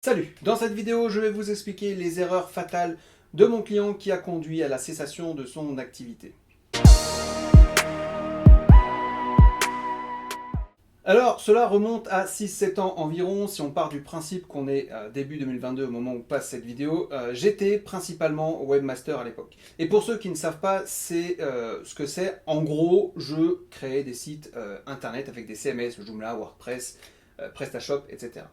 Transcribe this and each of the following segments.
Salut! Dans cette vidéo, je vais vous expliquer les erreurs fatales de mon client qui a conduit à la cessation de son activité. Alors, cela remonte à 6-7 ans environ, si on part du principe qu'on est début 2022 au moment où passe cette vidéo. J'étais principalement webmaster à l'époque. Et pour ceux qui ne savent pas, c'est ce que c'est. En gros, je créais des sites internet avec des CMS, Joomla, WordPress, PrestaShop, etc.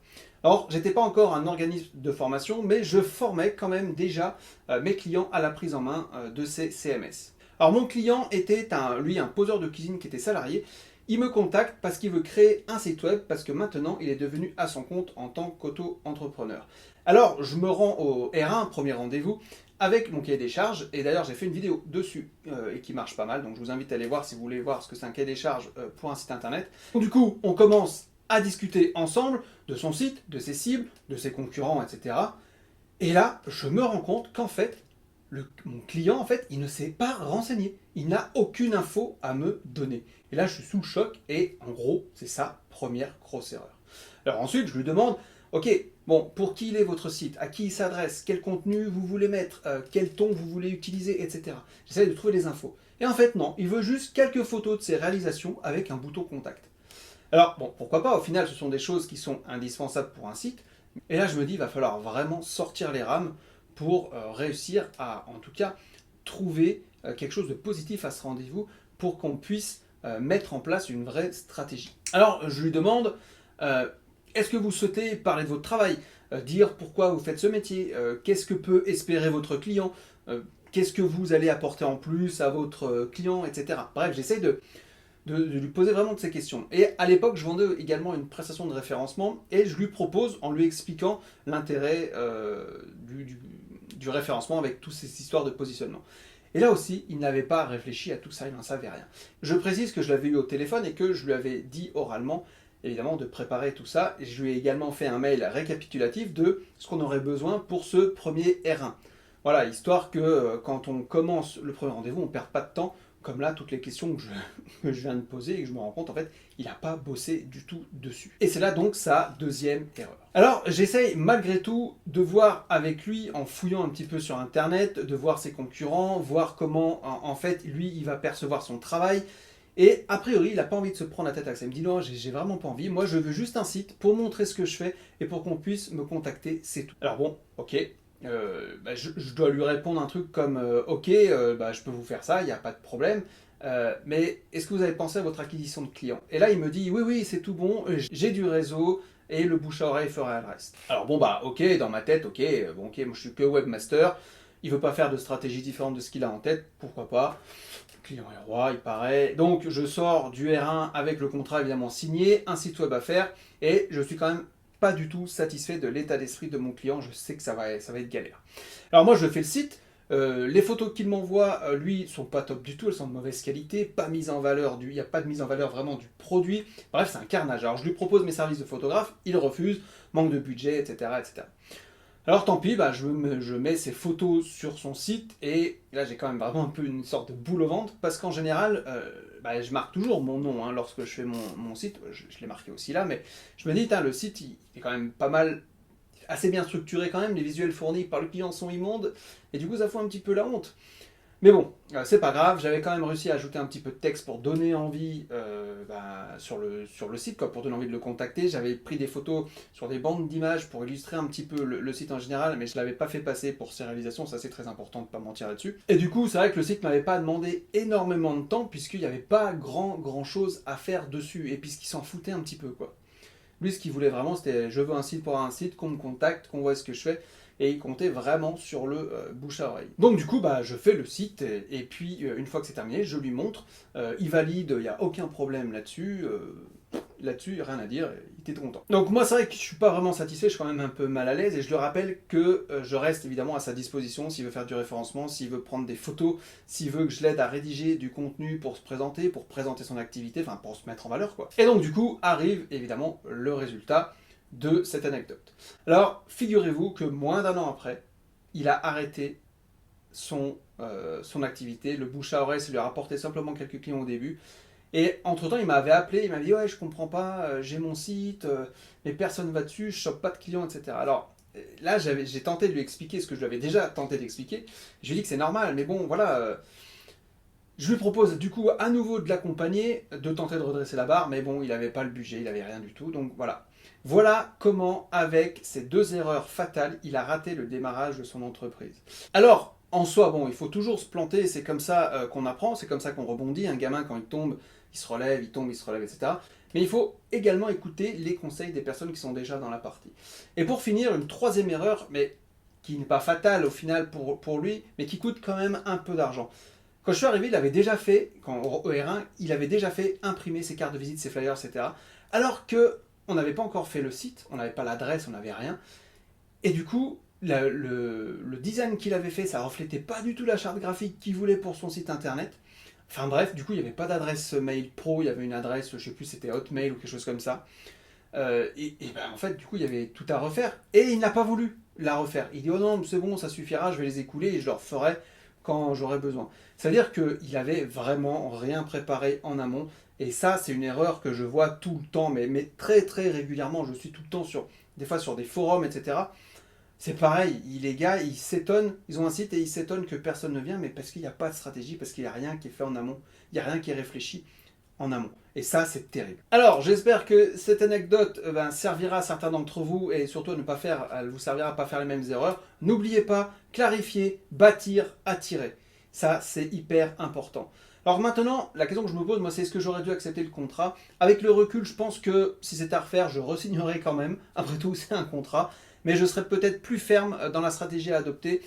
Alors, j'étais pas encore un organisme de formation, mais je formais quand même déjà mes clients à la prise en main de ces CMS. Alors, mon client était un poseur de cuisine qui était salarié. Il me contacte parce qu'il veut créer un site web, parce que maintenant il est devenu à son compte en tant qu'auto-entrepreneur. Alors je me rends au R1, premier rendez-vous, avec mon cahier des charges, et d'ailleurs j'ai fait une vidéo dessus, et qui marche pas mal, donc je vous invite à aller voir si vous voulez voir ce que c'est un cahier des charges pour un site internet. Donc du coup, on commence à discuter ensemble de son site, de ses cibles, de ses concurrents, etc. Et là, je me rends compte qu'en fait, mon client, il ne s'est pas renseigné. Il n'a aucune info à me donner. Et là, je suis sous le choc et en gros, c'est sa première grosse erreur. Alors ensuite, je lui demande, ok, bon, pour qui il est votre site? À qui il s'adresse? Quel contenu vous voulez mettre? Quel ton vous voulez utiliser? Etc. J'essaie de trouver les infos. Et en fait, non, il veut juste quelques photos de ses réalisations avec un bouton contact. Alors, bon, pourquoi pas, au final, ce sont des choses qui sont indispensables pour un site. Et là, je me dis, il va falloir vraiment sortir les rames pour réussir à, en tout cas, trouver quelque chose de positif à ce rendez-vous pour qu'on puisse mettre en place une vraie stratégie. Alors, je lui demande, est-ce que vous souhaitez parler de votre travail, dire pourquoi vous faites ce métier, qu'est-ce que peut espérer votre client, qu'est-ce que vous allez apporter en plus à votre client, etc. Bref, j'essaie de lui poser vraiment de ces questions. Et à l'époque, je vendais également une prestation de référencement et je lui propose, en lui expliquant l'intérêt du référencement avec toutes ces histoires de positionnement. Et là aussi, il n'avait pas réfléchi à tout ça, il n'en savait rien. Je précise que je l'avais eu au téléphone et que je lui avais dit oralement, évidemment, de préparer tout ça. Et je lui ai également fait un mail récapitulatif de ce qu'on aurait besoin pour ce premier R1. Voilà, histoire que quand on commence le premier rendez-vous, on ne perd pas de temps, comme là, toutes les questions que je viens de poser et que je me rends compte, en fait, il n'a pas bossé du tout dessus. Et c'est là donc sa deuxième erreur. Alors, j'essaye malgré tout de voir avec lui, en fouillant un petit peu sur Internet, de voir ses concurrents, voir comment, en fait, lui, il va percevoir son travail. Et a priori, il n'a pas envie de se prendre la tête avec ça. Il me dit non, j'ai vraiment pas envie. Moi, je veux juste un site pour montrer ce que je fais et pour qu'on puisse me contacter, c'est tout. Alors bon, ok, je dois lui répondre un truc comme ok, je peux vous faire ça, il n'y a pas de problème. Mais est-ce que vous avez pensé à votre acquisition de clients? Et là, il me dit oui, oui, c'est tout bon, j'ai du réseau et le bouche à oreille fera le reste. Alors bon, ok, dans ma tête, ok, ok, moi je suis que webmaster, il veut pas faire de stratégie différente de ce qu'il a en tête, pourquoi pas? Le client est roi, il paraît. Donc je sors du R1 avec le contrat évidemment signé, un site web à faire, et je suis quand même pas du tout satisfait de l'état d'esprit de mon client, je sais que ça va être galère. Alors moi je fais le site, les photos qu'il m'envoie, lui, sont pas top du tout, elles sont de mauvaise qualité, pas mise en valeur, il n'y a pas de mise en valeur vraiment du produit, bref c'est un carnage. Alors je lui propose mes services de photographe, il refuse, manque de budget, etc. etc. Alors tant pis, je mets ces photos sur son site et là j'ai quand même vraiment un peu une sorte de boule au ventre parce qu'en général, je marque toujours mon nom hein, lorsque je fais mon site, je l'ai marqué aussi là, mais je me dis, le site il est quand même pas mal, assez bien structuré quand même, les visuels fournis par le client sont immondes et du coup ça fout un petit peu la honte. Mais bon, c'est pas grave, j'avais quand même réussi à ajouter un petit peu de texte pour donner envie sur le site, quoi, pour donner envie de le contacter. J'avais pris des photos sur des bandes d'images pour illustrer un petit peu le site en général, mais je ne l'avais pas fait passer pour ses réalisations, ça c'est très important de ne pas mentir là-dessus. Et du coup, c'est vrai que le site ne m'avait pas demandé énormément de temps, puisqu'il n'y avait pas grand chose à faire dessus, et puisqu'il s'en foutait un petit peu, quoi. Lui, ce qu'il voulait vraiment, c'était je veux un site pour un site, qu'on me contacte, qu'on voit ce que je fais, et il comptait vraiment sur le bouche à oreille. Donc du coup, je fais le site, et puis une fois que c'est terminé, je lui montre, il valide, il n'y a aucun problème là-dessus, rien à dire, il était content. Donc moi, c'est vrai que je suis pas vraiment satisfait, je suis quand même un peu mal à l'aise, et je le rappelle que je reste évidemment à sa disposition s'il veut faire du référencement, s'il veut prendre des photos, s'il veut que je l'aide à rédiger du contenu pour se présenter, pour présenter son activité, enfin pour se mettre en valeur, quoi. Et donc du coup, arrive évidemment le résultat de cette anecdote. Alors, figurez-vous que moins d'un an après, il a arrêté son activité, le bouche à oreille, ça lui a rapporté simplement quelques clients au début, et entre-temps, il m'avait appelé, il m'avait dit « Ouais, je comprends pas, j'ai mon site, mais personne va dessus, je chope pas de clients, etc. » Alors, là j'ai tenté de lui expliquer ce que je lui avais déjà tenté d'expliquer. Je lui ai dit que c'est normal, mais bon, voilà. Je lui propose du coup à nouveau de l'accompagner, de tenter de redresser la barre, mais bon, il n'avait pas le budget, il n'avait rien du tout, donc voilà. Voilà comment, avec ces 2 erreurs fatales, il a raté le démarrage de son entreprise. Alors, en soi, bon, il faut toujours se planter, c'est comme ça qu'on apprend, c'est comme ça qu'on rebondit. Un gamin, quand il tombe, il se relève, il tombe, il se relève, etc. Mais il faut également écouter les conseils des personnes qui sont déjà dans la partie. Et pour finir, une 3e erreur, mais qui n'est pas fatale au final pour lui, mais qui coûte quand même un peu d'argent. Quand je suis arrivé, il avait déjà fait, au R1, il avait déjà fait imprimer ses cartes de visite, ses flyers, etc. Alors que on n'avait pas encore fait le site, on n'avait pas l'adresse, on n'avait rien. Et du coup, le design qu'il avait fait, ça reflétait pas du tout la charte graphique qu'il voulait pour son site internet. Enfin bref, du coup, il n'y avait pas d'adresse mail pro, il y avait une adresse, je sais plus, c'était Hotmail ou quelque chose comme ça. En fait, du coup, il y avait tout à refaire. Et il n'a pas voulu la refaire. Il dit, oh non, c'est bon, ça suffira, je vais les écouler et je leur ferai quand j'aurai besoin. C'est-à-dire qu'il avait vraiment rien préparé en amont. Et ça, c'est une erreur que je vois tout le temps, mais très très régulièrement. Je suis tout le temps des fois sur des forums, etc. C'est pareil, les gars, ils s'étonnent, ils ont un site et ils s'étonnent que personne ne vient, mais parce qu'il n'y a pas de stratégie, parce qu'il n'y a rien qui est fait en amont, il n'y a rien qui est réfléchi en amont. Et ça, c'est terrible. Alors, j'espère que cette anecdote servira à certains d'entre vous et surtout elle vous servira à ne pas faire les mêmes erreurs. N'oubliez pas, clarifier, bâtir, attirer. Ça, c'est hyper important. Alors maintenant, la question que je me pose, moi, c'est est-ce que j'aurais dû accepter le contrat? Avec le recul, je pense que si c'était à refaire, je re-signerais quand même. Après tout, c'est un contrat. Mais je serais peut-être plus ferme dans la stratégie à adopter.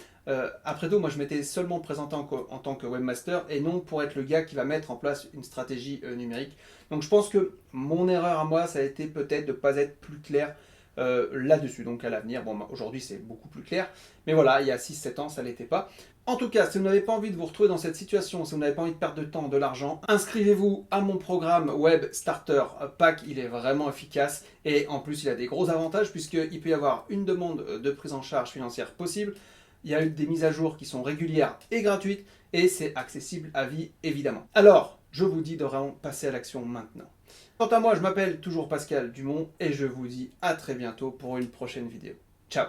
Après tout, moi je m'étais seulement présenté en tant que webmaster et non pour être le gars qui va mettre en place une stratégie numérique. Donc je pense que mon erreur à moi, ça a été peut-être de ne pas être plus clair là-dessus. Donc à l'avenir, bon, aujourd'hui c'est beaucoup plus clair. Mais voilà, il y a 6-7 ans, ça ne l'était pas. En tout cas, si vous n'avez pas envie de vous retrouver dans cette situation, si vous n'avez pas envie de perdre de temps, de l'argent, inscrivez-vous à mon programme Web Starter Pack, il est vraiment efficace et en plus il a des gros avantages puisqu'il peut y avoir une demande de prise en charge financière possible, il y a eu des mises à jour qui sont régulières et gratuites et c'est accessible à vie évidemment. Alors, je vous dis de vraiment passer à l'action maintenant. Quant à moi, je m'appelle toujours Pascal Dumont et je vous dis à très bientôt pour une prochaine vidéo. Ciao!